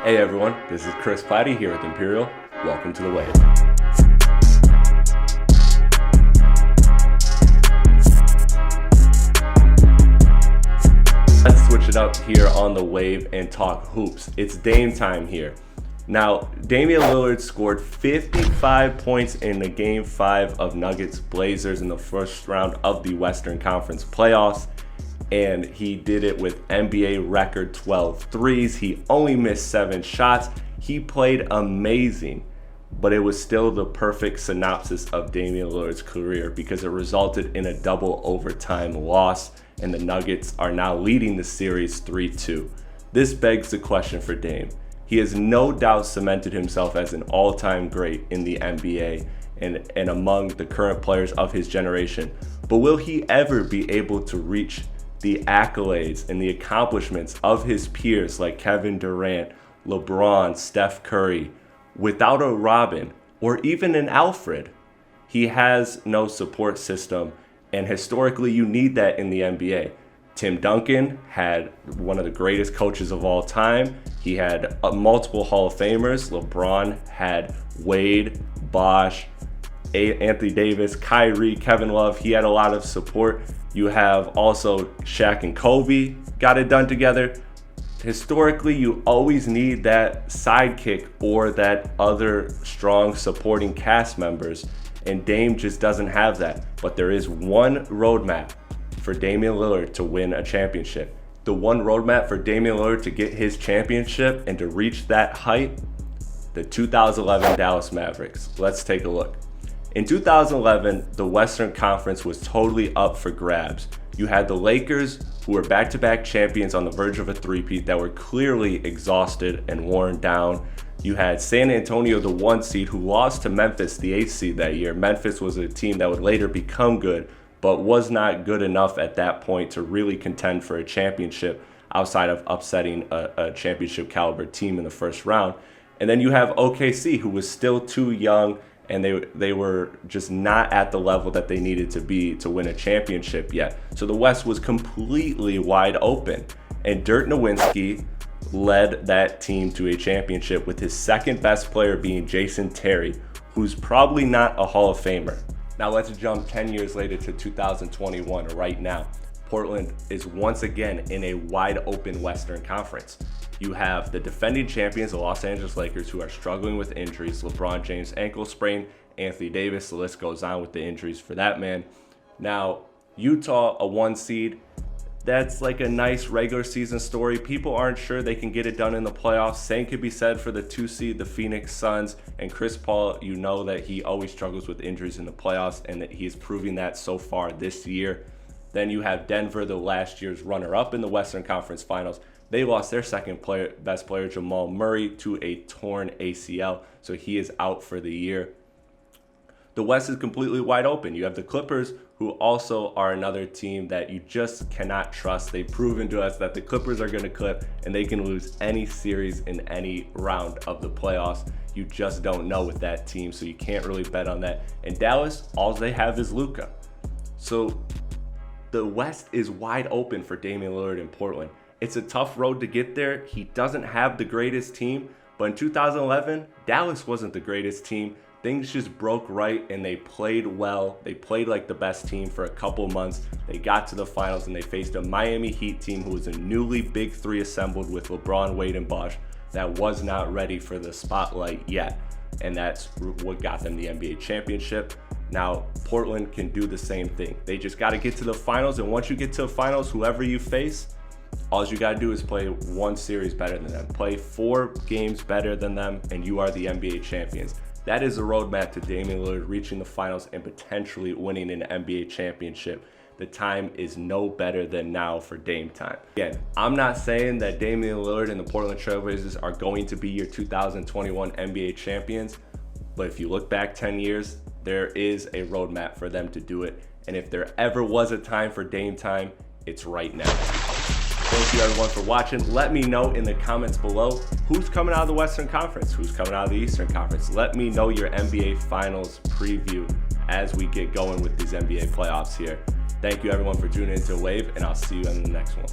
Hey everyone, this is Chris Platty here with Imperial. Welcome to The Wave. Let's switch it up here on The Wave and talk hoops. It's Dame time here. Now, Damian Lillard scored 55 points in the Game 5 of Nuggets Blazers in the first round of the Western Conference playoffs. And he did it with NBA record 12 threes. He only missed 7 shots. He played amazing, but it was still the perfect synopsis of Damian Lillard's career because it resulted in a double overtime loss, and the Nuggets are now leading the series 3-2. This begs the question for Dame. He has no doubt cemented himself as an all-time great in the NBA and among the current players of his generation. But will he ever be able to reach the accolades and the accomplishments of his peers like Kevin Durant, LeBron, Steph Curry, without a Robin or even an Alfred? He has no support system, and historically you need that in the NBA. Tim Duncan had one of the greatest coaches of all time. He had multiple Hall of Famers. LeBron had Wade, Bosh, Anthony Davis, Kyrie, Kevin Love. He had a lot of support. You have also Shaq and Kobe got it done together. Historically, you always need that sidekick or that other strong supporting cast members, and Dame just doesn't have that. But there is one roadmap for Damian Lillard to win a championship. The one roadmap for Damian Lillard to get his championship and to reach that height, the 2011 Dallas Mavericks. Let's take a look. In 2011, the Western Conference was totally up for grabs. You had the Lakers, who were back-to-back champions on the verge of a three-peat that were clearly exhausted and worn down. You had San Antonio, the 1 seed, who lost to Memphis, the 8th seed that year. Memphis was a team that would later become good, but was not good enough at that point to really contend for a championship outside of upsetting a championship caliber team in the first round. And then you have OKC, who was still too young, and they were just not at the level that they needed to be to win a championship yet. So the West was completely wide open. And Dirk Nowitzki led that team to a championship with his second best player being Jason Terry, who's probably not a Hall of Famer. Now let's jump 10 years later to 2021 right now. Portland is once again in a wide open Western Conference. You have the defending champions, the Los Angeles Lakers, who are struggling with injuries. LeBron James ankle sprain, Anthony Davis, the list goes on with the injuries for that man. Now, Utah, a 1 seed, that's like a nice regular season story. People aren't sure they can get it done in the playoffs. Same could be said for the 2 seed, the Phoenix Suns. And Chris Paul, you know that he always struggles with injuries in the playoffs, and that he is proving that so far this year. Then you have Denver, the last year's runner-up in the Western Conference Finals. They lost their second best player, Jamal Murray, to a torn ACL, so he is out for the year. The West is completely wide open. You have the Clippers, who also are another team that you just cannot trust. They've proven to us that the Clippers are going to clip, and they can lose any series in any round of the playoffs. You just don't know with that team, so you can't really bet on that. And Dallas, all they have is Luka. So the West is wide open for Damian Lillard in Portland. It's a tough road to get there. He doesn't have the greatest team, but in 2011, Dallas wasn't the greatest team. Things just broke right, and they played well. They played like the best team for a couple months. They got to the finals, and they faced a Miami Heat team who was a newly big three assembled with LeBron, Wade, and Bosh that was not ready for the spotlight yet, and that's what got them the NBA championship. Now, Portland can do the same thing. They just got to get to the finals, and once you get to the finals, whoever you face, all you got to do is play 1 series better than them. Play 4 games better than them, and you are the NBA champions. That is a roadmap to Damian Lillard reaching the finals and potentially winning an NBA championship. The time is no better than now for Dame time. Again, I'm not saying that Damian Lillard and the Portland Trail Blazers are going to be your 2021 NBA champions, but if you look back 10 years, there is a roadmap for them to do it. And if there ever was a time for Dame time, it's right now. Thank you everyone for watching. Let me know in the comments below who's coming out of the Western Conference, who's coming out of the Eastern Conference. Let me know your NBA Finals preview as we get going with these NBA playoffs here. Thank you everyone for tuning into Wave, and I'll see you in the next one.